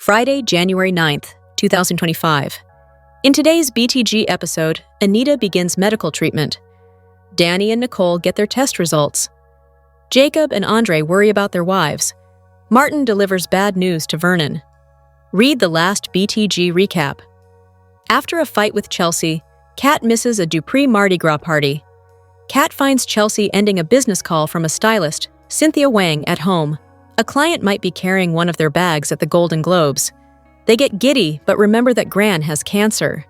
Friday, January 9th, 2025. In today's BTG episode, Anita begins medical treatment. Danny and Nicole get their test results. Jacob and Andre worry about their wives. Martin delivers bad news to Vernon. Read the last BTG recap. After a fight with Chelsea, Kat misses a Dupree Mardi Gras party. Kat finds Chelsea ending a business call from a stylist, Cynthia Wang, at home. A client might be carrying one of their bags at the Golden Globes. They get giddy, but remember that Gran has cancer.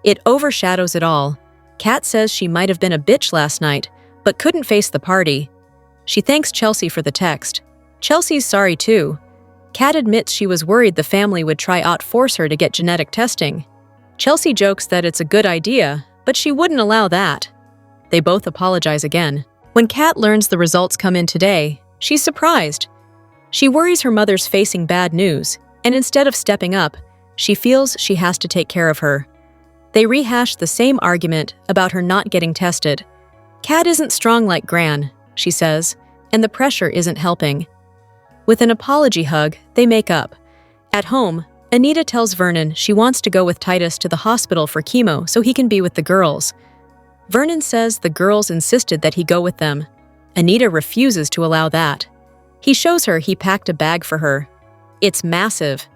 It overshadows it all. Kat says she might have been a bitch last night, but couldn't face the party. She thanks Chelsea for the text. Chelsea's sorry too. Kat admits she was worried the family would try to force her to get genetic testing. Chelsea jokes that it's a good idea, but she wouldn't allow that. They both apologize again. When Kat learns the results come in today, she's surprised. She worries her mother's facing bad news, and instead of stepping up, she feels she has to take care of her. They rehash the same argument about her not getting tested. Kat isn't strong like Gran, she says, and the pressure isn't helping. With an apology hug, they make up. At home, Anita tells Vernon she wants to go with Titus to the hospital for chemo so he can be with the girls. Vernon says the girls insisted that he go with them. Anita refuses to allow that. He shows her he packed a bag for her. It's massive.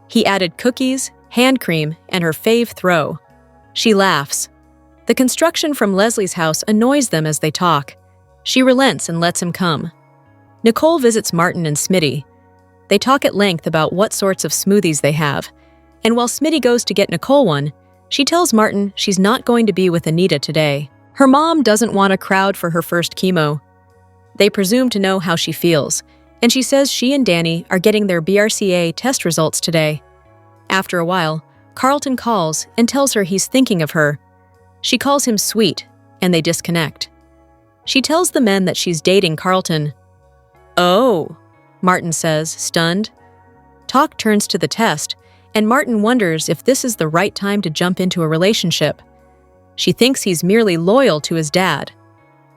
He added cookies, hand cream, and her fave throw. She laughs. The construction from Leslie's house annoys them as they talk. She relents and lets him come. Nicole visits Martin and Smitty. They talk at length about what sorts of smoothies they have, and while Smitty goes to get Nicole one, she tells Martin she's not going to be with Anita today. Her mom doesn't want a crowd for her first chemo. They presume to know how she feels, and she says she and Danny are getting their BRCA test results today. After a while, Carlton calls and tells her he's thinking of her. She calls him sweet, and they disconnect. She tells the men that she's dating Carlton. "Oh," Martin says, stunned. Talk turns to the test, and Martin wonders if this is the right time to jump into a relationship. She thinks he's merely loyal to his dad.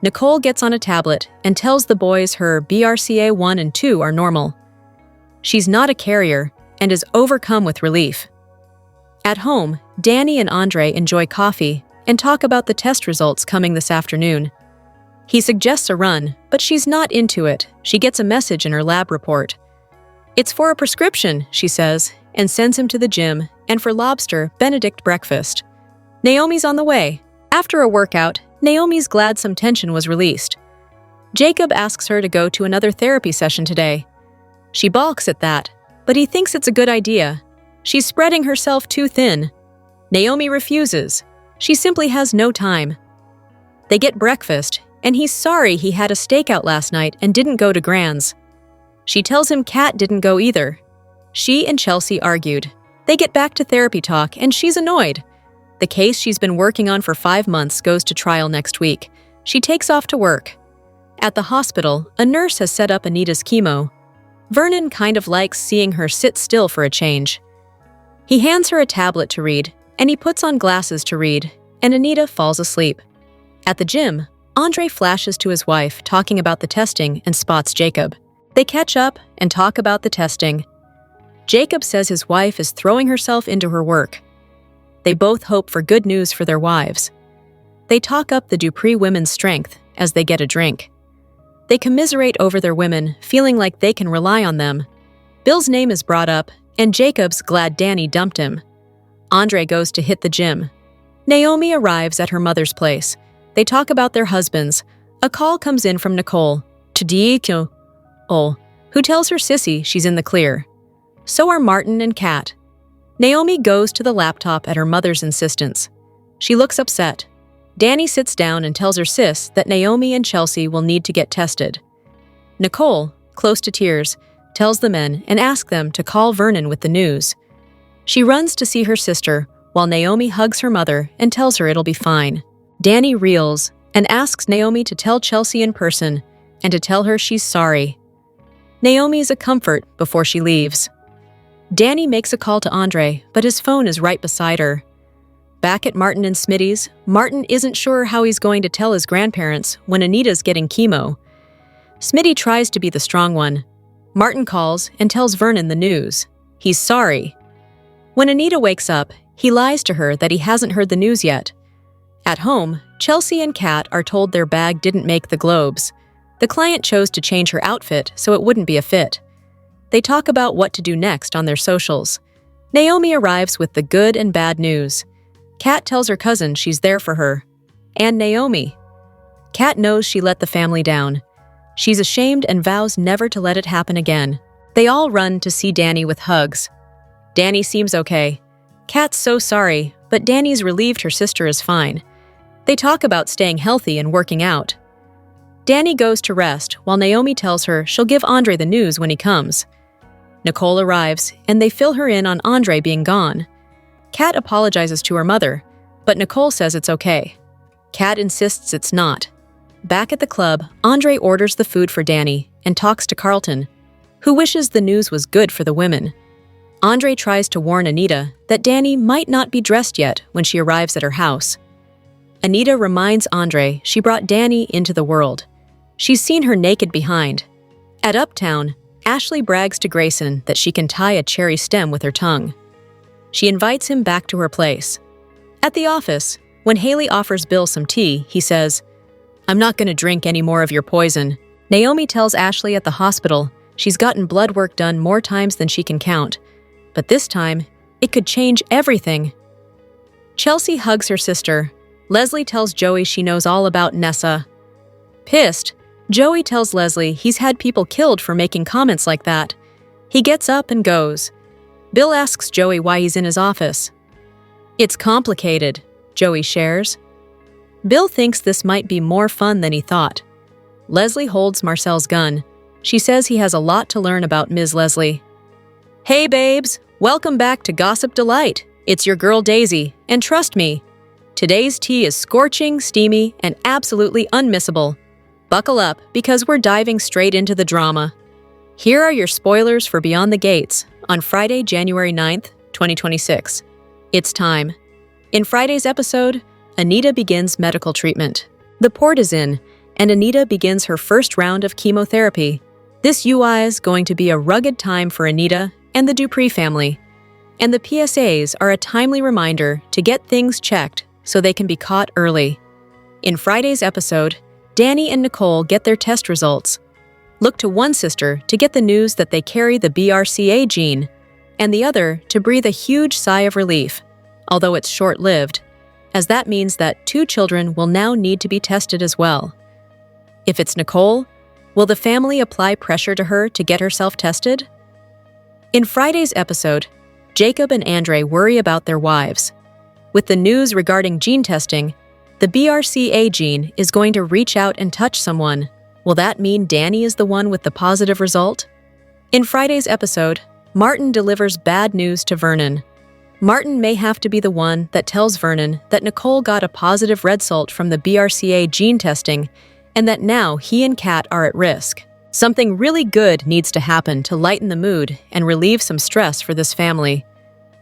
Nicole gets on a tablet and tells the boys her BRCA 1 and 2 are normal. She's not a carrier and is overcome with relief. At home, Danny and Andre enjoy coffee and talk about the test results coming this afternoon. He suggests a run, but she's not into it. She gets a message in her lab report. "It's for a prescription," she says, and sends him to the gym and for lobster Benedict breakfast. Naomi's on the way. After a workout, Naomi's glad some tension was released. Jacob asks her to go to another therapy session today. She balks at that, but he thinks it's a good idea. She's spreading herself too thin. Naomi refuses. She simply has no time. They get breakfast, and he's sorry he had a stakeout last night and didn't go to Gran's. She tells him Kat didn't go either. She and Chelsea argued. They get back to therapy talk, and she's annoyed. The case she's been working on for 5 months goes to trial next week. She takes off to work. At the hospital, a nurse has set up Anita's chemo. Vernon kind of likes seeing her sit still for a change. He hands her a tablet to read, and he puts on glasses to read, and Anita falls asleep. At the gym, Andre flashes to his wife talking about the testing and spots Jacob. They catch up and talk about the testing. Jacob says his wife is throwing herself into her work. They both hope for good news for their wives. They talk up the Dupree women's strength as they get a drink. They commiserate over their women, feeling like they can rely on them. Bill's name is brought up, and Jacob's glad Danny dumped him. Andre goes to hit the gym. Naomi arrives at her mother's place. They talk about their husbands. A call comes in from Nicole to Diego, who tells her sissy she's in the clear. So are Martin and Kat. Naomi goes to the laptop at her mother's insistence. She looks upset. Danny sits down and tells her sis that Naomi and Chelsea will need to get tested. Nicole, close to tears, tells the men and asks them to call Vernon with the news. She runs to see her sister, while Naomi hugs her mother and tells her it'll be fine. Danny reels and asks Naomi to tell Chelsea in person and to tell her she's sorry. Naomi's a comfort before she leaves. Danny makes a call to Andre, but his phone is right beside her. Back at Martin and Smitty's, Martin isn't sure how he's going to tell his grandparents when Anita's getting chemo. Smitty tries to be the strong one. Martin calls and tells Vernon the news. He's sorry. When Anita wakes up, he lies to her that he hasn't heard the news yet. At home, Chelsea and Kat are told their bag didn't make the globes. The client chose to change her outfit so it wouldn't be a fit. They talk about what to do next on their socials. Naomi arrives with the good and bad news. Kat tells her cousin she's there for her. And Naomi. Kat knows she let the family down. She's ashamed and vows never to let it happen again. They all run to see Danny with hugs. Danny seems okay. Kat's so sorry, but Danny's relieved her sister is fine. They talk about staying healthy and working out. Danny goes to rest while Naomi tells her she'll give Andre the news when he comes. Nicole arrives, and they fill her in on Andre being gone. Kat apologizes to her mother, but Nicole says it's okay. Kat insists it's not. Back at the club, Andre orders the food for Danny and talks to Carlton, who wishes the news was good for the women. Andre tries to warn Anita that Danny might not be dressed yet when she arrives at her house. Anita reminds Andre she brought Danny into the world. She's seen her naked behind. At Uptown, Ashley brags to Grayson that she can tie a cherry stem with her tongue. She invites him back to her place. At the office, when Haley offers Bill some tea, he says, "I'm not going to drink any more of your poison." Naomi tells Ashley at the hospital she's gotten blood work done more times than she can count, but this time, it could change everything. Chelsea hugs her sister. Leslie tells Joey she knows all about Nessa. Pissed, Joey tells Leslie he's had people killed for making comments like that. He gets up and goes. Bill asks Joey why he's in his office. "It's complicated," Joey shares. Bill thinks this might be more fun than he thought. Leslie holds Marcel's gun. She says he has a lot to learn about Ms. Leslie. "Hey babes, welcome back to Gossip Delight. It's your girl Daisy, and trust me, today's tea is scorching, steamy, and absolutely unmissable. Buckle up, because we're diving straight into the drama. Here are your spoilers for Beyond the Gates on Friday, January 9th, 2026. It's time. In Friday's episode, Anita begins medical treatment. The port is in, and Anita begins her first round of chemotherapy. This UI is going to be a rugged time for Anita and the Dupree family. And the PSAs are a timely reminder to get things checked so they can be caught early. In Friday's episode, Danny and Nicole get their test results. Look to one sister to get the news that they carry the BRCA gene, and the other to breathe a huge sigh of relief, although it's short-lived, as that means that 2 children will now need to be tested as well. If it's Nicole, will the family apply pressure to her to get herself tested? In Friday's episode, Jacob and Andre worry about their wives. With the news regarding gene testing, the BRCA gene is going to reach out and touch someone. Will that mean Danny is the one with the positive result? In Friday's episode, Martin delivers bad news to Vernon. Martin may have to be the one that tells Vernon that Nicole got a positive result from the BRCA gene testing and that now he and Kat are at risk. Something really good needs to happen to lighten the mood and relieve some stress for this family.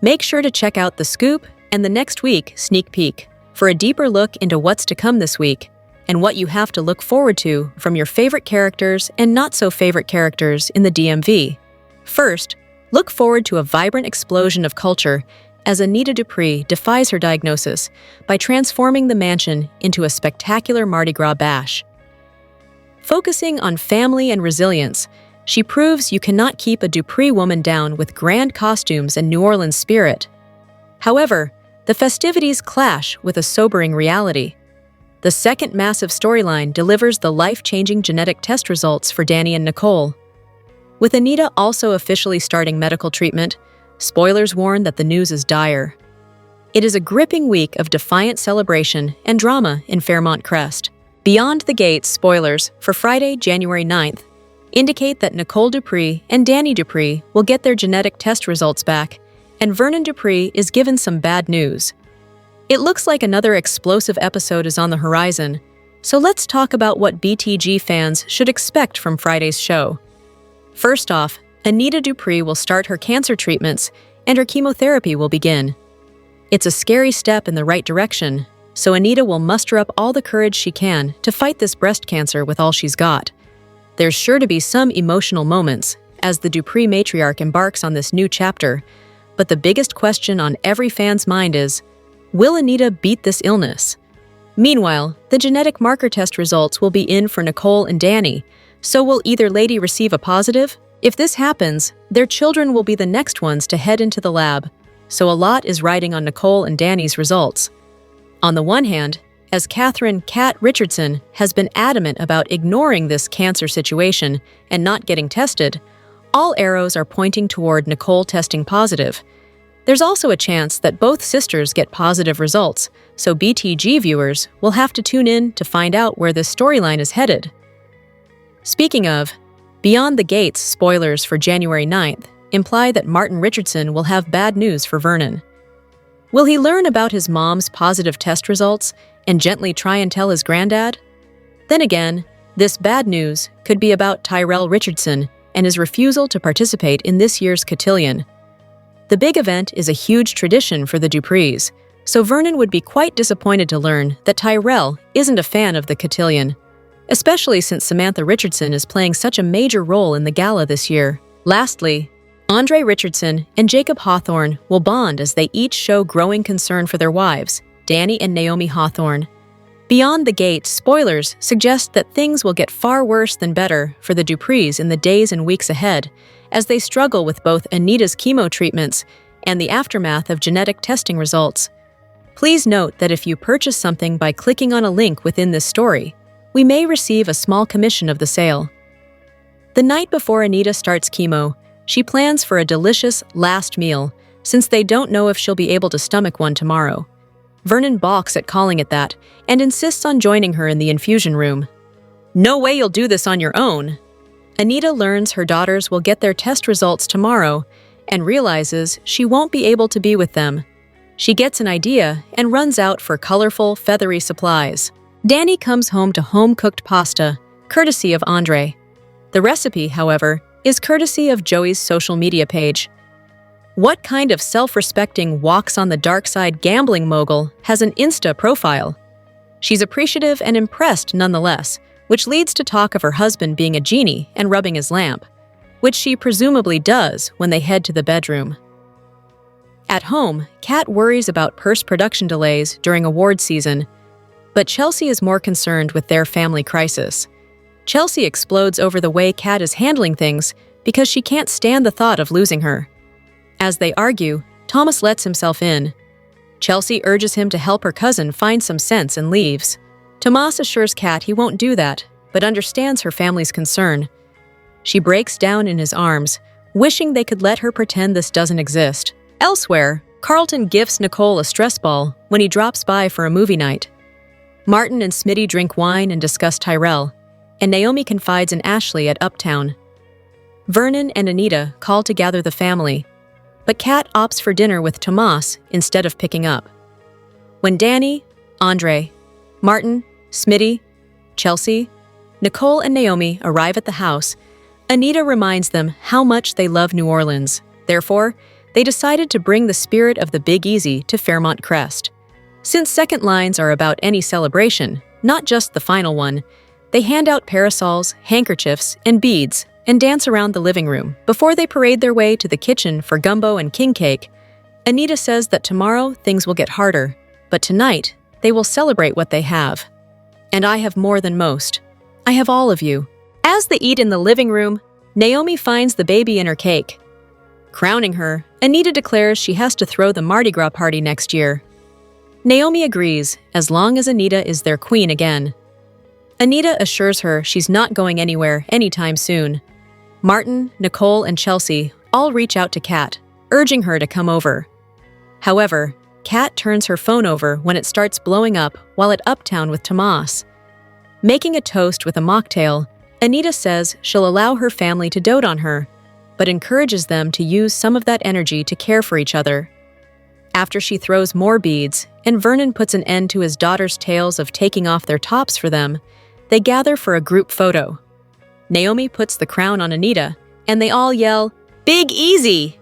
Make sure to check out The Scoop and the next week sneak peek for a deeper look into what's to come this week and what you have to look forward to from your favorite characters and not-so-favorite characters in the DMV. First, look forward to a vibrant explosion of culture as Anita Dupree defies her diagnosis by transforming the mansion into a spectacular Mardi Gras bash. Focusing on family and resilience, she proves you cannot keep a Dupree woman down with grand costumes and New Orleans spirit. However, the festivities clash with a sobering reality. The second massive storyline delivers the life-changing genetic test results for Danny and Nicole. With Anita also officially starting medical treatment, spoilers warn that the news is dire. It is a gripping week of defiant celebration and drama in Fairmont Crest. Beyond the Gates spoilers for Friday, January 9th, indicate that Nicole Dupree and Danny Dupree will get their genetic test results back, and Vernon Dupree is given some bad news. It looks like another explosive episode is on the horizon, so let's talk about what BTG fans should expect from Friday's show. First off, Anita Dupree will start her cancer treatments, and her chemotherapy will begin. It's a scary step in the right direction, so Anita will muster up all the courage she can to fight this breast cancer with all she's got. There's sure to be some emotional moments, as the Dupree matriarch embarks on this new chapter, but the biggest question on every fan's mind is, will Anita beat this illness? Meanwhile, the genetic marker test results will be in for Nicole and Danny, so will either lady receive a positive? If this happens, their children will be the next ones to head into the lab, so a lot is riding on Nicole and Danny's results. On the one hand, as Catherine "Cat" Richardson has been adamant about ignoring this cancer situation and not getting tested, all arrows are pointing toward Nicole testing positive. There's also a chance that both sisters get positive results, so BTG viewers will have to tune in to find out where this storyline is headed. Speaking of, Beyond the Gates spoilers for January 9th imply that Martin Richardson will have bad news for Vernon. Will he learn about his mom's positive test results and gently try and tell his granddad? Then again, this bad news could be about Tyrell Richardson and his refusal to participate in this year's cotillion. The big event is a huge tradition for the Duprees, so Vernon would be quite disappointed to learn that Tyrell isn't a fan of the cotillion, especially since Samantha Richardson is playing such a major role in the gala this year. Lastly, Andre Richardson and Jacob Hawthorne will bond as they each show growing concern for their wives, Danny and Naomi Hawthorne. Beyond the Gate spoilers suggest that things will get far worse than better for the Duprees in the days and weeks ahead, as they struggle with both Anita's chemo treatments and the aftermath of genetic testing results. Please note that if you purchase something by clicking on a link within this story, we may receive a small commission of the sale. The night before Anita starts chemo, she plans for a delicious last meal, since they don't know if she'll be able to stomach one tomorrow. Vernon balks at calling it that and insists on joining her in the infusion room. "No way you'll do this on your own." Anita learns her daughters will get their test results tomorrow and realizes she won't be able to be with them. She gets an idea and runs out for colorful, feathery supplies. Danny comes home to home-cooked pasta, courtesy of Andre. The recipe, however, is courtesy of Joey's social media page. What kind of self-respecting walks-on-the-dark-side gambling mogul has an Insta profile? She's appreciative and impressed nonetheless, which leads to talk of her husband being a genie and rubbing his lamp, which she presumably does when they head to the bedroom. At home, Kat worries about purse production delays during award season, but Chelsea is more concerned with their family crisis. Chelsea explodes over the way Kat is handling things because she can't stand the thought of losing her. As they argue, Thomas lets himself in. Chelsea urges him to help her cousin find some sense and leaves. Tomas assures Kat he won't do that, but understands her family's concern. She breaks down in his arms, wishing they could let her pretend this doesn't exist. Elsewhere, Carlton gifts Nicole a stress ball when he drops by for a movie night. Martin and Smitty drink wine and discuss Tyrell, and Naomi confides in Ashley at Uptown. Vernon and Anita call to gather the family, but Kat opts for dinner with Tomas instead of picking up. When Danny, Andre, Martin, Smitty, Chelsea, Nicole, and Naomi arrive at the house, Anita reminds them how much they love New Orleans. Therefore, they decided to bring the spirit of the Big Easy to Fairmont Crest. Since second lines are about any celebration, not just the final one, they hand out parasols, handkerchiefs, and beads and dance around the living room before they parade their way to the kitchen for gumbo and king cake. Anita says that tomorrow things will get harder, but tonight they will celebrate what they have. And I have more than most. I have all of you. As they eat in the living room, Naomi finds the baby in her cake. Crowning her, Anita declares she has to throw the Mardi Gras party next year. Naomi agrees, as long as Anita is their queen again. Anita assures her she's not going anywhere anytime soon. Martin, Nicole, and Chelsea all reach out to Kat, urging her to come over. However, Kat turns her phone over when it starts blowing up while at Uptown with Tomas. Making a toast with a mocktail, Anita says she'll allow her family to dote on her, but encourages them to use some of that energy to care for each other. After she throws more beads, and Vernon puts an end to his daughter's tales of taking off their tops for them, they gather for a group photo. Naomi puts the crown on Anita, and they all yell, "Big Easy!"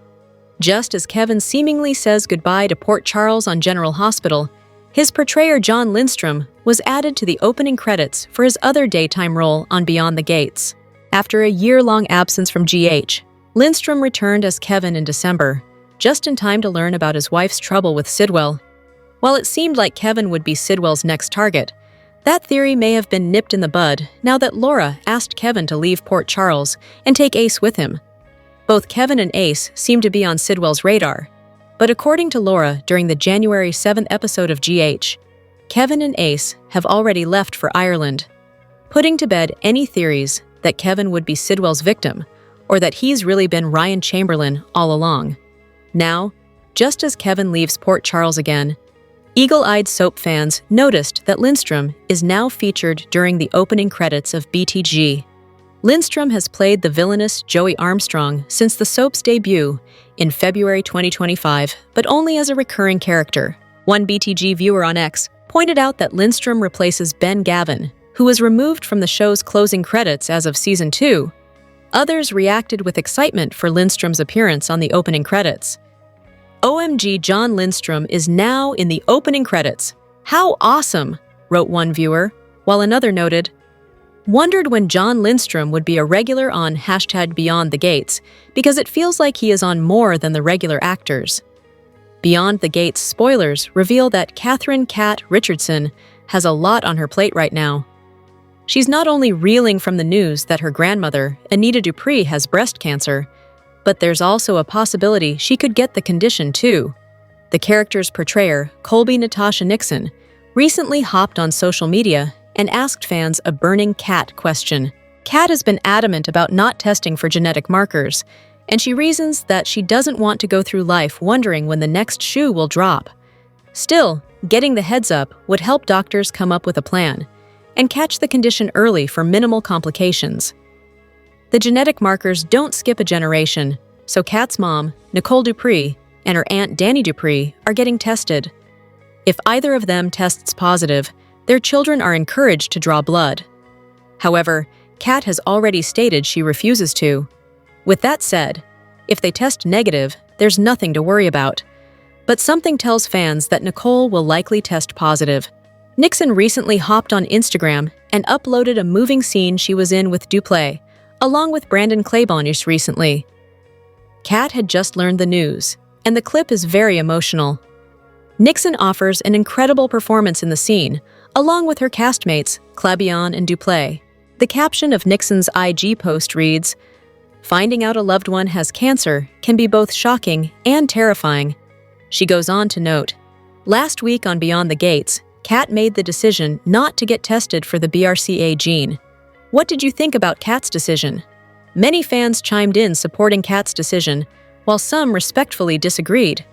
Just as Kevin seemingly says goodbye to Port Charles on General Hospital, his portrayer John Lindstrom was added to the opening credits for his other daytime role on Beyond the Gates. After a year-long absence from GH, Lindstrom returned as Kevin in December, just in time to learn about his wife's trouble with Sidwell. While it seemed like Kevin would be Sidwell's next target, that theory may have been nipped in the bud now that Laura asked Kevin to leave Port Charles and take Ace with him. Both Kevin and Ace seem to be on Sidwell's radar, but according to Laura during the January 7th episode of GH, Kevin and Ace have already left for Ireland, putting to bed any theories that Kevin would be Sidwell's victim or that he's really been Ryan Chamberlain all along. Now, just as Kevin leaves Port Charles again, eagle-eyed soap fans noticed that Lindstrom is now featured during the opening credits of BTG. Lindstrom has played the villainous Joey Armstrong since the soap's debut in February 2025, but only as a recurring character. One BTG viewer on X pointed out that Lindstrom replaces Ben Gavin, who was removed from the show's closing credits as of Season 2. Others reacted with excitement for Lindstrom's appearance on the opening credits. OMG, John Lindstrom is now in the opening credits. How awesome, wrote one viewer, while another noted, wondered when John Lindstrom would be a regular on #Beyond the Gates, because it feels like he is on more than the regular actors. Beyond the Gates spoilers reveal that Catherine Kat Richardson has a lot on her plate right now. She's not only reeling from the news that her grandmother, Anita Dupree, has breast cancer, but there's also a possibility she could get the condition too. The character's portrayer, Colby Natasha Nixon, recently hopped on social media and asked fans a burning Kat question. Kat has been adamant about not testing for genetic markers, and she reasons that she doesn't want to go through life wondering when the next shoe will drop. Still, getting the heads up would help doctors come up with a plan and catch the condition early for minimal complications. The genetic markers don't skip a generation, so Kat's mom, Nicole Dupree, and her aunt Danny Dupree are getting tested. If either of them tests positive, their children are encouraged to draw blood. However, Kat has already stated she refuses to. With that said, if they test negative, there's nothing to worry about. But something tells fans that Nicole will likely test positive. Nixon recently hopped on Instagram and uploaded a moving scene she was in with Duplay, along with Brandon Claybonius recently. Kat had just learned the news, and the clip is very emotional. Nixon offers an incredible performance in the scene, along with her castmates, Clabion and Duplay. The caption of Nixon's IG post reads, "Finding out a loved one has cancer can be both shocking and terrifying." She goes on to note, "Last week on Beyond the Gates, Kat made the decision not to get tested for the BRCA gene. What did you think about Kat's decision?" Many fans chimed in supporting Kat's decision, while some respectfully disagreed.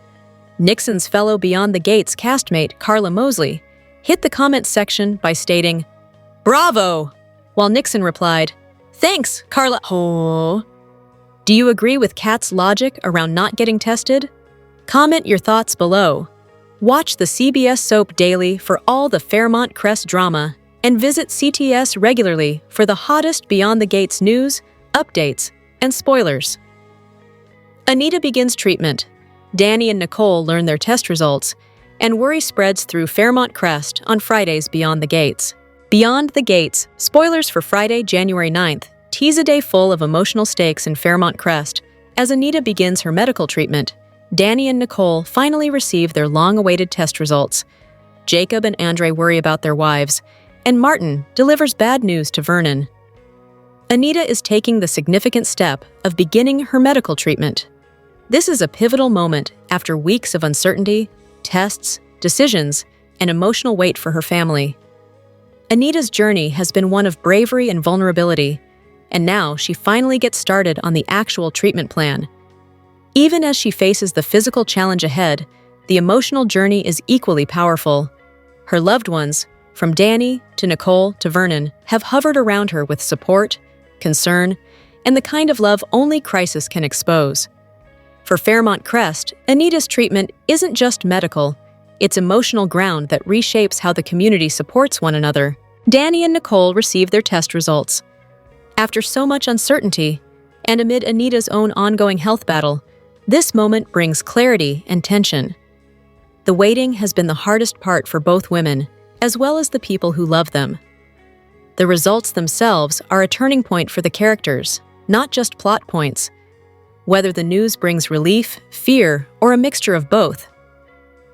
Nixon's fellow Beyond the Gates castmate, Carla Mosley, hit the comment section by stating, "Bravo!" while Nixon replied, "Thanks, Carla." Oh. Do you agree with Kat's logic around not getting tested? Comment your thoughts below. Watch the CBS soap daily for all the Fairmont Crest drama, and visit CTS regularly for the hottest Beyond the Gates news, updates, and spoilers. Anita begins treatment. Danny and Nicole learn their test results, and worry spreads through Fairmont Crest on Friday's Beyond the Gates. Beyond the Gates, spoilers for Friday, January 9th, tease a day full of emotional stakes in Fairmont Crest as Anita begins her medical treatment. Danny and Nicole finally receive their long-awaited test results. Jacob and Andre worry about their wives, and Martin delivers bad news to Vernon. Anita is taking the significant step of beginning her medical treatment. This is a pivotal moment after weeks of uncertainty, tests, decisions, and emotional weight for her family. Anita's journey has been one of bravery and vulnerability, and now she finally gets started on the actual treatment plan. Even as she faces the physical challenge ahead, the emotional journey is equally powerful. Her loved ones, from Danny to Nicole to Vernon, have hovered around her with support, concern, and the kind of love only crisis can expose. For Fairmont Crest, Anita's treatment isn't just medical, it's emotional ground that reshapes how the community supports one another. Danny and Nicole receive their test results. After so much uncertainty, and amid Anita's own ongoing health battle, this moment brings clarity and tension. The waiting has been the hardest part for both women, as well as the people who love them. The results themselves are a turning point for the characters, not just plot points. whether the news brings relief, fear, or a mixture of both.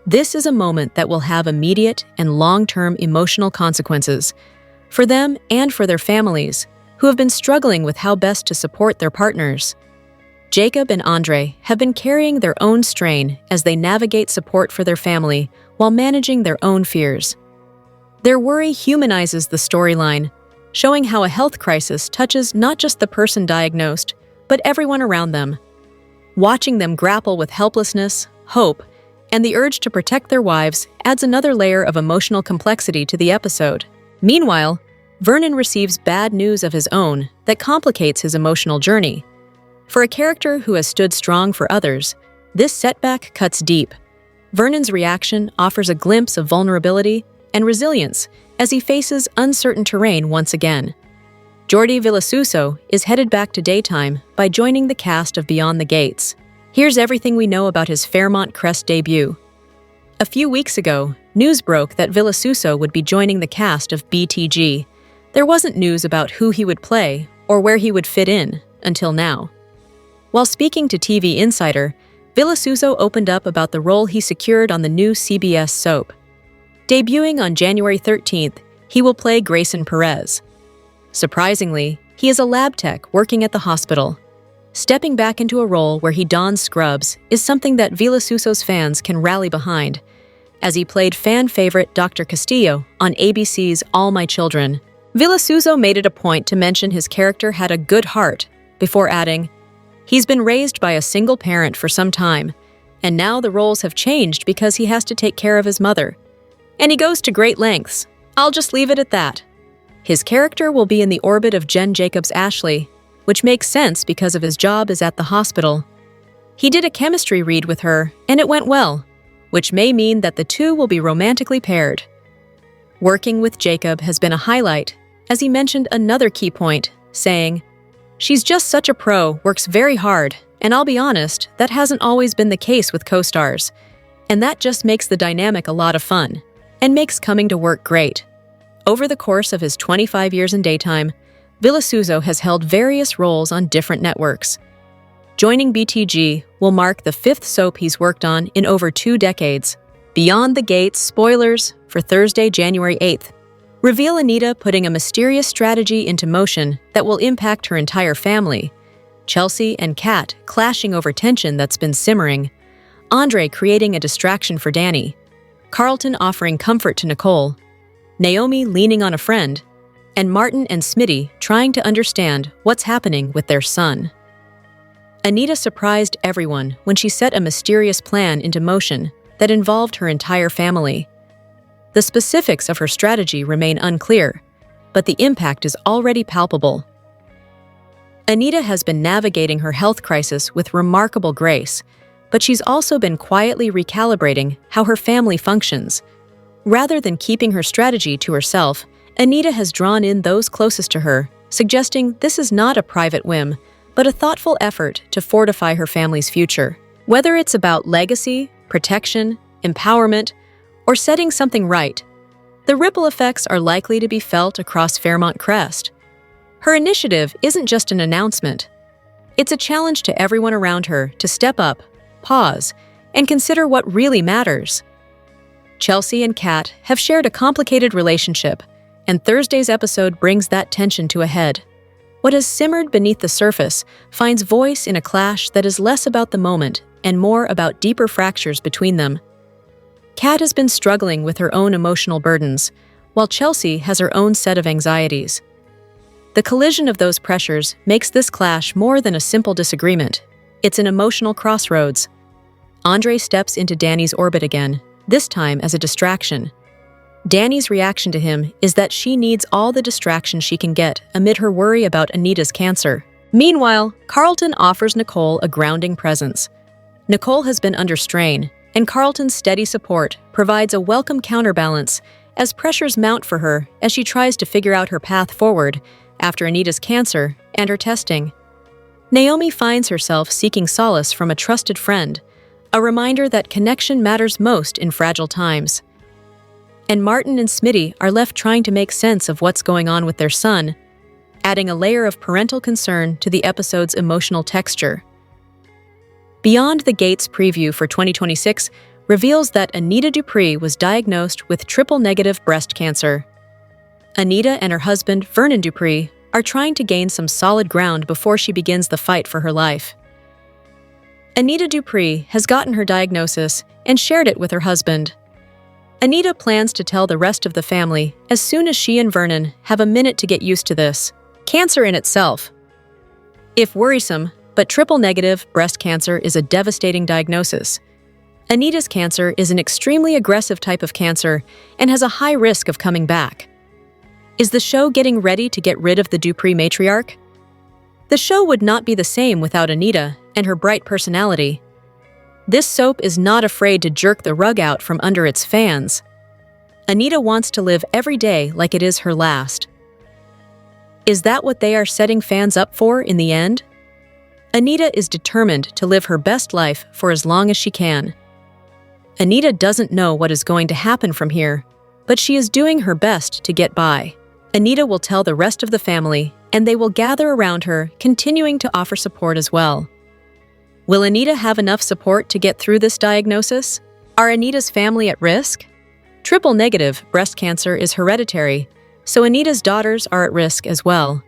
This is a moment that will have immediate and long-term emotional consequences for them and for their families, who have been struggling with how best to support their partners. Jacob and Andre have been carrying their own strain as they navigate support for their family while managing their own fears. Their worry humanizes the storyline, showing how a health crisis touches not just the person diagnosed, but everyone around them. Watching them grapple with helplessness, hope, and the urge to protect their wives adds another layer of emotional complexity to the episode. Meanwhile, Vernon receives bad news of his own that complicates his emotional journey. For a character who has stood strong for others, this setback cuts deep. Vernon's reaction offers a glimpse of vulnerability and resilience as he faces uncertain terrain once again. Jordi Villasuso is headed back to daytime by joining the cast of Beyond the Gates. Here's everything we know about his Fairmont Crest debut. A few weeks ago, news broke that Villasuso would be joining the cast of BTG. There wasn't news about who he would play or where he would fit in until now. While speaking to TV Insider, Villasuso opened up about the role he secured on the new CBS soap. Debuting on January 13th, he will play Grayson Perez. Surprisingly, he is a lab tech working at the hospital. Stepping back into a role where he dons scrubs is something that Villasuso's fans can rally behind, as he played fan favorite Dr. Castillo on ABC's All My Children. Villasuso made it a point to mention his character had a good heart, before adding, "He's been raised by a single parent for some time, and now the roles have changed because he has to take care of his mother. And he goes to great lengths. I'll just leave it at that." His character will be in the orbit of Jen Jacobs Ashley, which makes sense because of his job is at the hospital. He did a chemistry read with her, and it went well, which may mean that the two will be romantically paired. Working with Jacob has been a highlight, as he mentioned another key point, saying, "She's just such a pro, works very hard, and I'll be honest, that hasn't always been the case with co-stars. And that just makes the dynamic a lot of fun, and makes coming to work great." Over the course of his 25 years in daytime, Villasuso has held various roles on different networks. Joining BTG will mark the 5th soap he's worked on in over 2 decades. Beyond the Gates spoilers for Thursday, January 8th. Reveal Anita putting a mysterious strategy into motion that will impact her entire family. Chelsea and Kat clashing over tension that's been simmering. Andre creating a distraction for Danny. Carlton offering comfort to Nicole. Naomi leaning on a friend. And Martin and Smitty trying to understand what's happening with their son. Anita surprised everyone when she set a mysterious plan into motion that involved her entire family. The specifics of her strategy remain unclear, but the impact is already palpable. Anita has been navigating her health crisis with remarkable grace, but she's also been quietly recalibrating how her family functions. Rather than keeping her strategy to herself, Anita has drawn in those closest to her, suggesting this is not a private whim, but a thoughtful effort to fortify her family's future. Whether it's about legacy, protection, empowerment, or setting something right, the ripple effects are likely to be felt across Fairmont Crest. Her initiative isn't just an announcement. It's a challenge to everyone around her to step up, pause, and consider what really matters. Chelsea and Kat have shared a complicated relationship, and Thursday's episode brings that tension to a head. What has simmered beneath the surface finds voice in a clash that is less about the moment and more about deeper fractures between them. Kat has been struggling with her own emotional burdens, while Chelsea has her own set of anxieties. The collision of those pressures makes this clash more than a simple disagreement. It's an emotional crossroads. Andre steps into Danny's orbit again, this time as a distraction. Danny's reaction to him is that she needs all the distraction she can get amid her worry about Anita's cancer. Meanwhile, Carlton offers Nicole a grounding presence. Nicole has been under strain, and Carlton's steady support provides a welcome counterbalance as pressures mount for her as she tries to figure out her path forward after Anita's cancer and her testing. Naomi finds herself seeking solace from a trusted friend, a reminder that connection matters most in fragile times. And Martin and Smitty are left trying to make sense of what's going on with their son, adding a layer of parental concern to the episode's emotional texture. Beyond the Gates preview for 2026 reveals that Anita Dupree was diagnosed with triple-negative breast cancer. Anita and her husband, Vernon Dupree, are trying to gain some solid ground before she begins the fight for her life. Anita Dupree has gotten her diagnosis and shared it with her husband. Anita plans to tell the rest of the family as soon as she and Vernon have a minute to get used to this. Cancer in itself. If worrisome, but triple-negative breast cancer is a devastating diagnosis. Anita's cancer is an extremely aggressive type of cancer and has a high risk of coming back. Is the show getting ready to get rid of the Dupree matriarch? The show would not be the same without Anita and her bright personality. This soap is not afraid to jerk the rug out from under its fans. Anita wants to live every day like it is her last. Is that what they are setting fans up for in the end? Anita is determined to live her best life for as long as she can. Anita doesn't know what is going to happen from here, but she is doing her best to get by. Anita will tell the rest of the family, and they will gather around her, continuing to offer support as well. Will Anita have enough support to get through this diagnosis? Are Anita's family at risk? Triple-negative breast cancer is hereditary, so Anita's daughters are at risk as well.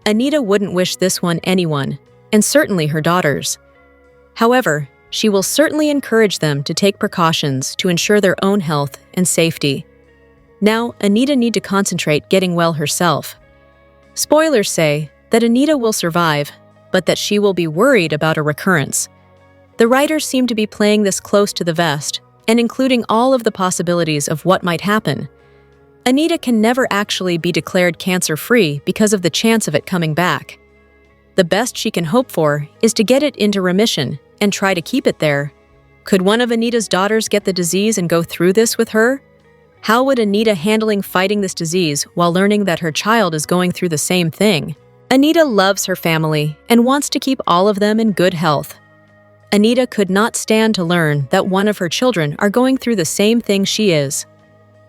Anita wouldn't wish this on anyone, and certainly her daughters. However, she will certainly encourage them to take precautions to ensure their own health and safety. Now, Anita needs to concentrate getting well herself. Spoilers say that Anita will survive, but that she will be worried about a recurrence. The writers seem to be playing this close to the vest and including all of the possibilities of what might happen. Anita can never actually be declared cancer-free because of the chance of it coming back. The best she can hope for is to get it into remission and try to keep it there. Could one of Anita's daughters get the disease and go through this with her? How would Anita handling fighting this disease while learning that her child is going through the same thing? Anita loves her family and wants to keep all of them in good health. Anita could not stand to learn that one of her children are going through the same thing she is.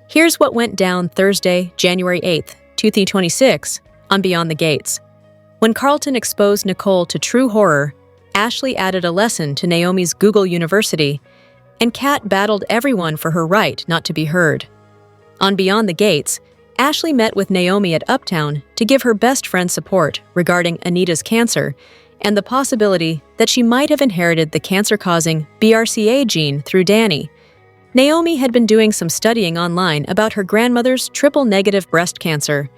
Here's what went down Thursday, January 8th, 2026, on Beyond the Gates. When Carlton exposed Nicole to true horror, Ashley added a lesson to Naomi's Google University, and Kat battled everyone for her right not to be heard. On Beyond the Gates, Ashley met with Naomi at Uptown to give her best friend support regarding Anita's cancer and the possibility that she might have inherited the cancer-causing BRCA gene through Danny. Naomi had been doing some studying online about her grandmother's triple-negative breast cancer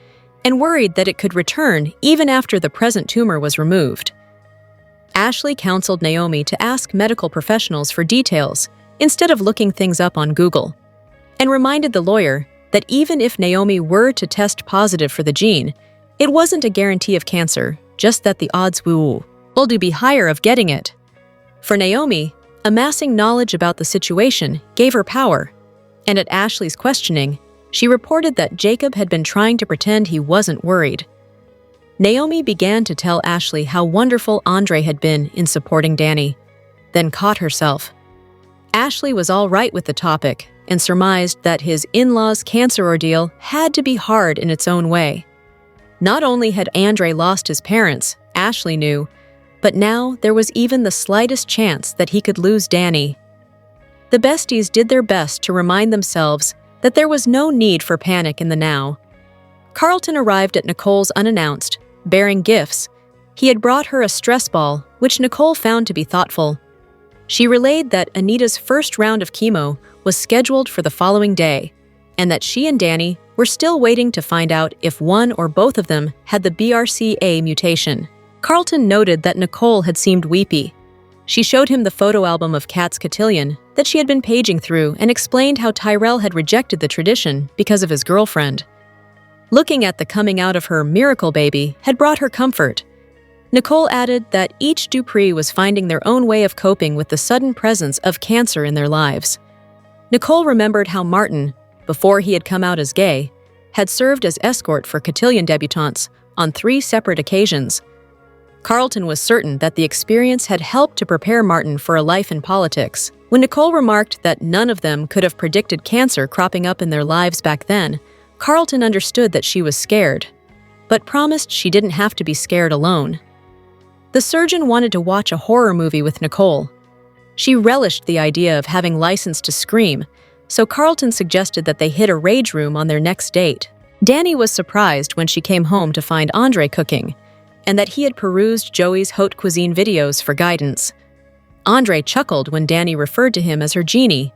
and worried that it could return even after the present tumor was removed. Ashley counseled Naomi to ask medical professionals for details instead of looking things up on Google, and reminded the lawyer that even if Naomi were to test positive for the gene, it wasn't a guarantee of cancer, just that the odds will be higher of getting it. For Naomi, amassing knowledge about the situation gave her power, and at Ashley's questioning, she reported that Jacob had been trying to pretend he wasn't worried. Naomi began to tell Ashley how wonderful Andre had been in supporting Danny, then caught herself. Ashley was all right with the topic and surmised that his in-laws' cancer ordeal had to be hard in its own way. Not only had Andre lost his parents, Ashley knew, but now there was even the slightest chance that he could lose Danny. The besties did their best to remind themselves that there was no need for panic in the now. Carlton arrived at Nicole's unannounced, bearing gifts. He had brought her a stress ball, which Nicole found to be thoughtful. She relayed that Anita's first round of chemo was scheduled for the following day, and that she and Danny were still waiting to find out if one or both of them had the BRCA mutation. Carlton noted that Nicole had seemed weepy. She showed him the photo album of Kat's cotillion that she had been paging through and explained how Tyrell had rejected the tradition because of his girlfriend. Looking at the coming out of her miracle baby had brought her comfort. Nicole added that each Dupree was finding their own way of coping with the sudden presence of cancer in their lives. Nicole remembered how Martin, before he had come out as gay, had served as escort for cotillion debutantes on 3 separate occasions. Carlton was certain that the experience had helped to prepare Martin for a life in politics. When Nicole remarked that none of them could have predicted cancer cropping up in their lives back then, Carlton understood that she was scared, but promised she didn't have to be scared alone. The surgeon wanted to watch a horror movie with Nicole. She relished the idea of having license to scream, so Carlton suggested that they hit a rage room on their next date. Danny was surprised when she came home to find Andre cooking, and that he had perused Joey's haute cuisine videos for guidance. Andre chuckled when Danny referred to him as her genie.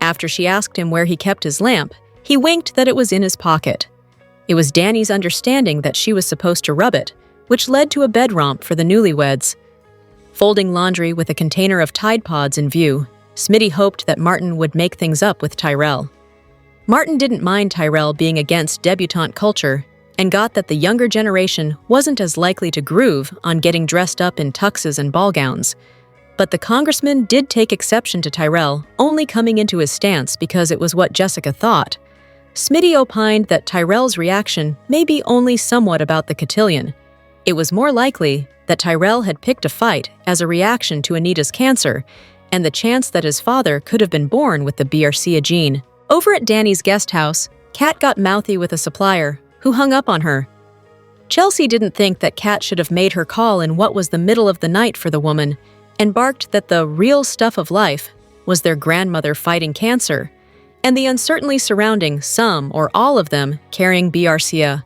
After she asked him where he kept his lamp, he winked that it was in his pocket. It was Danny's understanding that she was supposed to rub it, which led to a bed romp for the newlyweds. Folding laundry with a container of Tide Pods in view, Smitty hoped that Martin would make things up with Tyrell. Martin didn't mind Tyrell being against debutante culture and got that the younger generation wasn't as likely to groove on getting dressed up in tuxes and ball gowns. But the congressman did take exception to Tyrell only coming into his stance because it was what Jessica thought. Smitty opined that Tyrell's reaction may be only somewhat about the cotillion. It was more likely that Tyrell had picked a fight as a reaction to Anita's cancer and the chance that his father could have been born with the BRCA gene. Over at Danny's guest house, Kat got mouthy with a supplier, who hung up on her. Chelsea didn't think that Kat should have made her call in what was the middle of the night for the woman, and barked that the real stuff of life was their grandmother fighting cancer, and the uncertainty surrounding some or all of them carrying BRCA.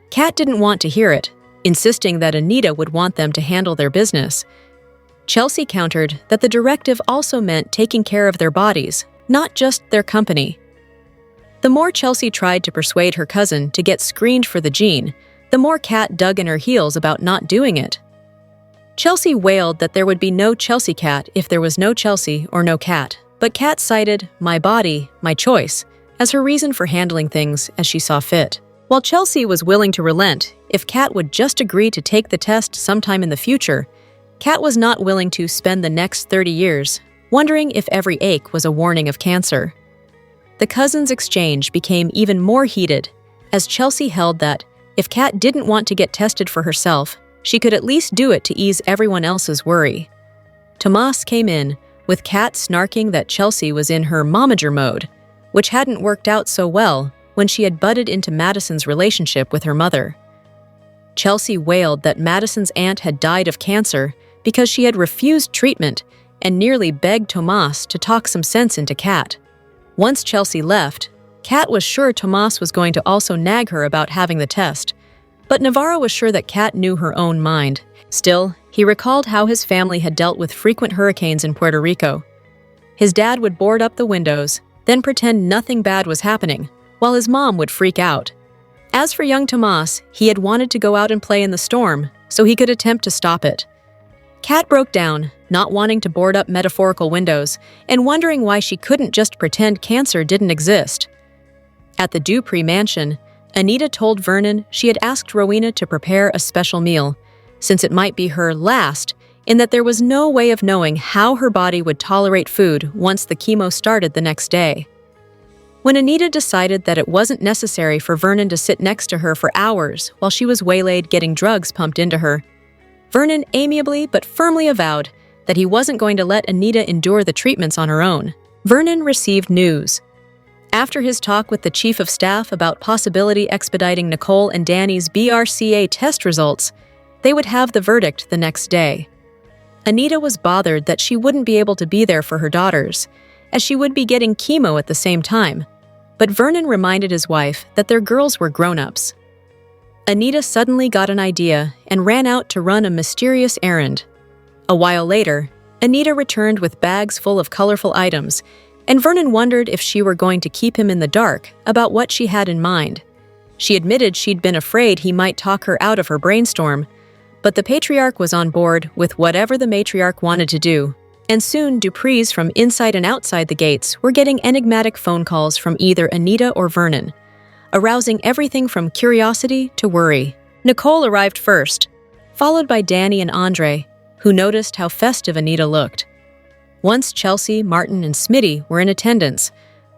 Kat didn't want to hear it, insisting that Anita would want them to handle their business. Chelsea countered that the directive also meant taking care of their bodies, not just their company. The more Chelsea tried to persuade her cousin to get screened for the gene, the more Kat dug in her heels about not doing it. Chelsea wailed that there would be no Chelsea Cat if there was no Chelsea or no Kat, but Kat cited "my body, my choice" as her reason for handling things as she saw fit. While Chelsea was willing to relent if Kat would just agree to take the test sometime in the future, Kat was not willing to spend the next 30 years wondering if every ache was a warning of cancer. The cousins' exchange became even more heated as Chelsea held that if Kat didn't want to get tested for herself, she could at least do it to ease everyone else's worry. Tomas came in, with Kat snarking that Chelsea was in her momager mode, which hadn't worked out so well when she had butted into Madison's relationship with her mother. Chelsea wailed that Madison's aunt had died of cancer because she had refused treatment and nearly begged Tomas to talk some sense into Kat. Once Chelsea left, Kat was sure Tomas was going to also nag her about having the test, but Navarro was sure that Kat knew her own mind. Still, he recalled how his family had dealt with frequent hurricanes in Puerto Rico. His dad would board up the windows, then pretend nothing bad was happening, while his mom would freak out. As for young Tomas, he had wanted to go out and play in the storm, so he could attempt to stop it. Kat broke down, not wanting to board up metaphorical windows, and wondering why she couldn't just pretend cancer didn't exist. At the Dupree mansion, Anita told Vernon she had asked Rowena to prepare a special meal, since it might be her last, in that there was no way of knowing how her body would tolerate food once the chemo started the next day. When Anita decided that it wasn't necessary for Vernon to sit next to her for hours while she was waylaid getting drugs pumped into her, Vernon amiably but firmly avowed that he wasn't going to let Anita endure the treatments on her own. Vernon received news. After his talk with the chief of staff about possibility expediting Nicole and Danny's BRCA test results, they would have the verdict the next day. Anita was bothered that she wouldn't be able to be there for her daughters, as she would be getting chemo at the same time, but Vernon reminded his wife that their girls were grown-ups. Anita suddenly got an idea and ran out to run a mysterious errand. A while later, Anita returned with bags full of colorful items, and Vernon wondered if she were going to keep him in the dark about what she had in mind. She admitted she'd been afraid he might talk her out of her brainstorm, but the patriarch was on board with whatever the matriarch wanted to do, and soon Duprees from inside and outside the gates were getting enigmatic phone calls from either Anita or Vernon, arousing everything from curiosity to worry. Nicole arrived first, followed by Danny and Andre, who noticed how festive Anita looked. Once Chelsea, Martin, and Smitty were in attendance,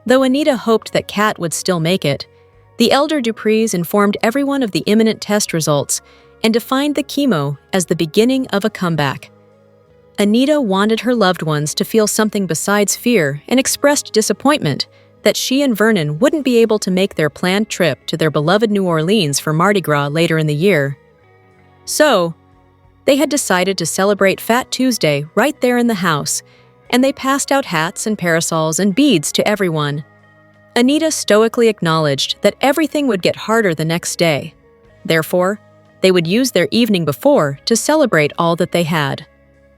though Anita hoped that Kat would still make it, the elder Duprees informed everyone of the imminent test results and defined the chemo as the beginning of a comeback. Anita wanted her loved ones to feel something besides fear and expressed disappointment that she and Vernon wouldn't be able to make their planned trip to their beloved New Orleans for Mardi Gras later in the year. So, They had decided to celebrate Fat Tuesday right there in the house, and they passed out hats and parasols and beads to everyone. Anita stoically acknowledged that everything would get harder the next day. Therefore, they would use their evening before to celebrate all that they had.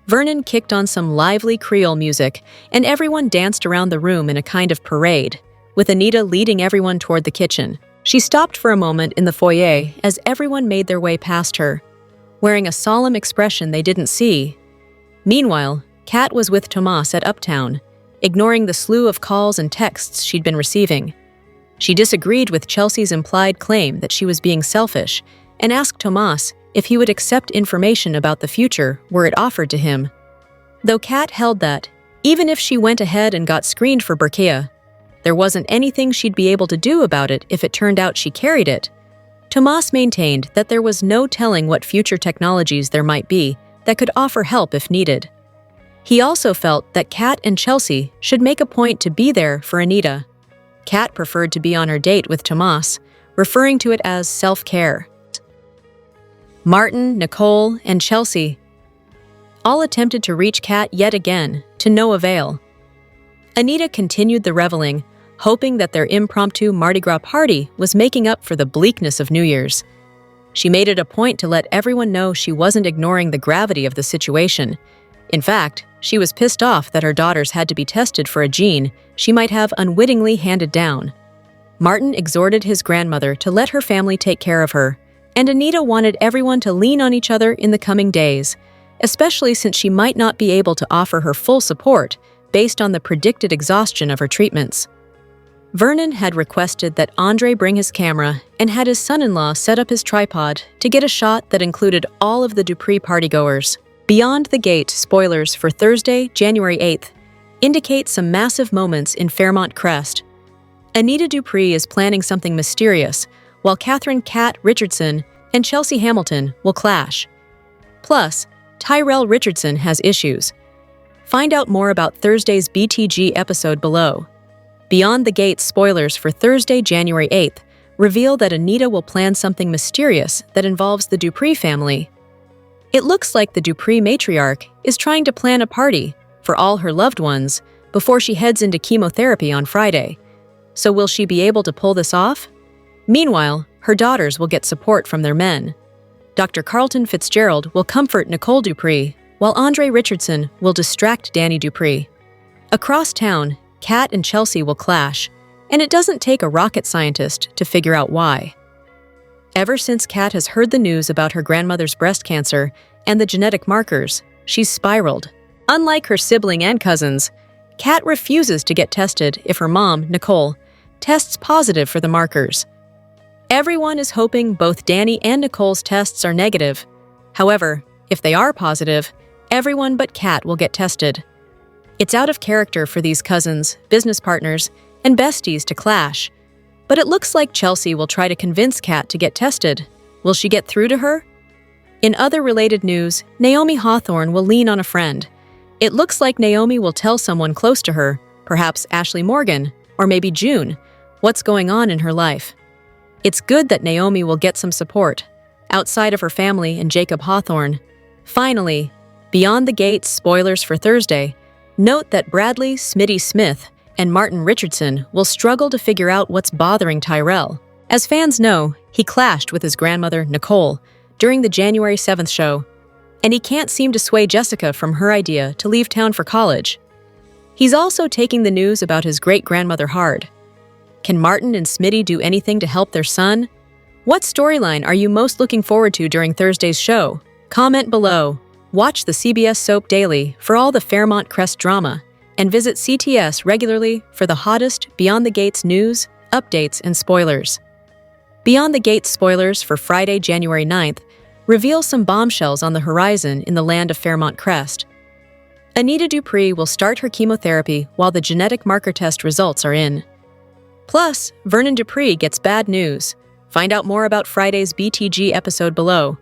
Vernon kicked on some lively Creole music, and everyone danced around the room in a kind of parade, with Anita leading everyone toward the kitchen. She stopped for a moment in the foyer as everyone made their way past her, wearing a solemn expression they didn't see. Meanwhile, Kat was with Tomas at Uptown, ignoring the slew of calls and texts she'd been receiving. She disagreed with Chelsea's implied claim that she was being selfish and asked Tomas if he would accept information about the future were it offered to him. Though Kat held that, even if she went ahead and got screened for Burkiah, there wasn't anything she'd be able to do about it if it turned out she carried it. Tomas maintained that there was no telling what future technologies there might be that could offer help if needed. He also felt that Kat and Chelsea should make a point to be there for Anita. Kat preferred to be on her date with Tomas, referring to it as self-care. Martin, Nicole, and Chelsea all attempted to reach Kat yet again, to no avail. Anita continued the reveling, hoping that their impromptu Mardi Gras party was making up for the bleakness of New Year's. She made it a point to let everyone know she wasn't ignoring the gravity of the situation. In fact, she was pissed off that her daughters had to be tested for a gene she might have unwittingly handed down. Martin exhorted his grandmother to let her family take care of her, and Anita wanted everyone to lean on each other in the coming days, especially since she might not be able to offer her full support based on the predicted exhaustion of her treatments. Vernon had requested that Andre bring his camera and had his son-in-law set up his tripod to get a shot that included all of the Dupree partygoers. Beyond the Gate spoilers for Thursday, January 8th, indicate some massive moments in Fairmont Crest. Anita Dupree is planning something mysterious, while Catherine "Kat" Richardson and Chelsea Hamilton will clash. Plus, Tyrell Richardson has issues. Find out more about Thursday's BTG episode below. Beyond the Gate spoilers for Thursday, January 8th, reveal that Anita will plan something mysterious that involves the Dupree family. It looks like the Dupree matriarch is trying to plan a party for all her loved ones before she heads into chemotherapy on Friday. So will she be able to pull this off? Meanwhile, her daughters will get support from their men. Dr. Carlton Fitzgerald will comfort Nicole Dupree, while Andre Richardson will distract Danny Dupree. Across town, Kat and Chelsea will clash, and it doesn't take a rocket scientist to figure out why. Ever since Kat has heard the news about her grandmother's breast cancer and the genetic markers, she's spiraled. Unlike her sibling and cousins, Kat refuses to get tested if her mom, Nicole, tests positive for the markers. Everyone is hoping both Danny and Nicole's tests are negative. However, if they are positive, everyone but Kat will get tested. It's out of character for these cousins, business partners, and besties to clash. But it looks like Chelsea will try to convince Kat to get tested. Will she get through to her? In other related news, Naomi Hawthorne will lean on a friend. It looks like Naomi will tell someone close to her, perhaps Ashley Morgan, or maybe June, what's going on in her life. It's good that Naomi will get some support, outside of her family and Jacob Hawthorne. Finally, Beyond the Gate spoilers for Thursday, note that Bradley Smitty Smith and Martin Richardson will struggle to figure out what's bothering Tyrell. As fans know, he clashed with his grandmother, Nicole, during the January 7th show, and he can't seem to sway Jessica from her idea to leave town for college. He's also taking the news about his great-grandmother hard. Can Martin and Smitty do anything to help their son? What storyline are you most looking forward to during Thursday's show? Comment below. Watch the CBS Soap Daily for all the Fairmont Crest drama, and visit CTS regularly for the hottest Beyond the Gates news, updates, and spoilers. Beyond the Gates spoilers for Friday, January 9th, reveal some bombshells on the horizon in the land of Fairmont Crest. Anita Dupree will start her chemotherapy while the genetic marker test results are in. Plus, Vernon Dupree gets bad news. Find out more about Friday's BTG episode below.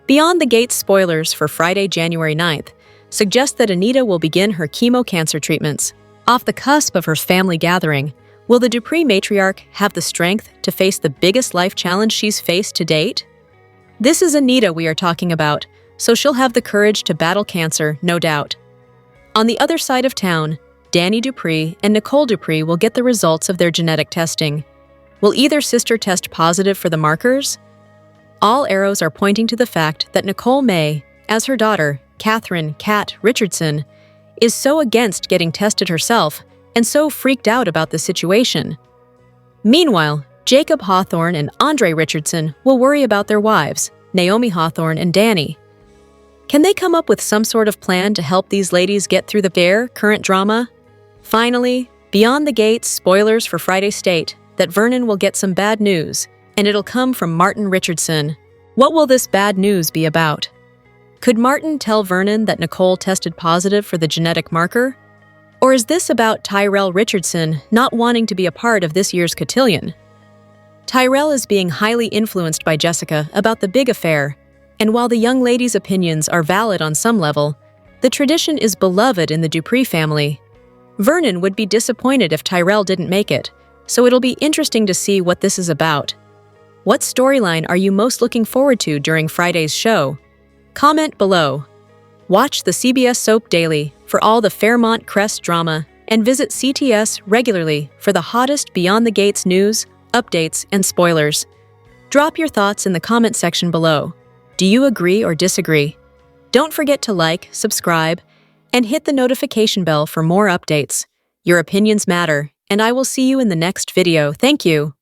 Beyond the Gates spoilers for Friday, January 9th, suggest that Anita will begin her chemo cancer treatments. Off the cusp of her family gathering, will the Dupree matriarch have the strength to face the biggest life challenge she's faced to date? This is Anita we are talking about, so she'll have the courage to battle cancer, no doubt. On the other side of town, Danny Dupree and Nicole Dupree will get the results of their genetic testing. Will either sister test positive for the markers? All arrows are pointing to the fact that Nicole May, as her daughter, Catherine "Cat" Richardson, is so against getting tested herself and so freaked out about the situation. Meanwhile, Jacob Hawthorne and Andre Richardson will worry about their wives, Naomi Hawthorne and Danny. Can they come up with some sort of plan to help these ladies get through their current drama? Finally, beyond the gates, spoilers for Friday state that Vernon will get some bad news, and it'll come from Martin Richardson. What will this bad news be about? Could Martin tell Vernon that Nicole tested positive for the genetic marker? Or is this about Tyrell Richardson not wanting to be a part of this year's cotillion? Tyrell is being highly influenced by Jessica about the big affair, and while the young lady's opinions are valid on some level, the tradition is beloved in the Dupree family. Vernon would be disappointed if Tyrell didn't make it, so it'll be interesting to see what this is about. What storyline are you most looking forward to during Friday's show? Comment below. Watch the CBS Soap Daily for all the Fairmont Crest drama, and visit CTS regularly for the hottest Beyond the Gates news, updates, and spoilers. Drop your thoughts in the comment section below. Do you agree or disagree? Don't forget to like, subscribe, and hit the notification bell for more updates. Your opinions matter, and I will see you in the next video. Thank you.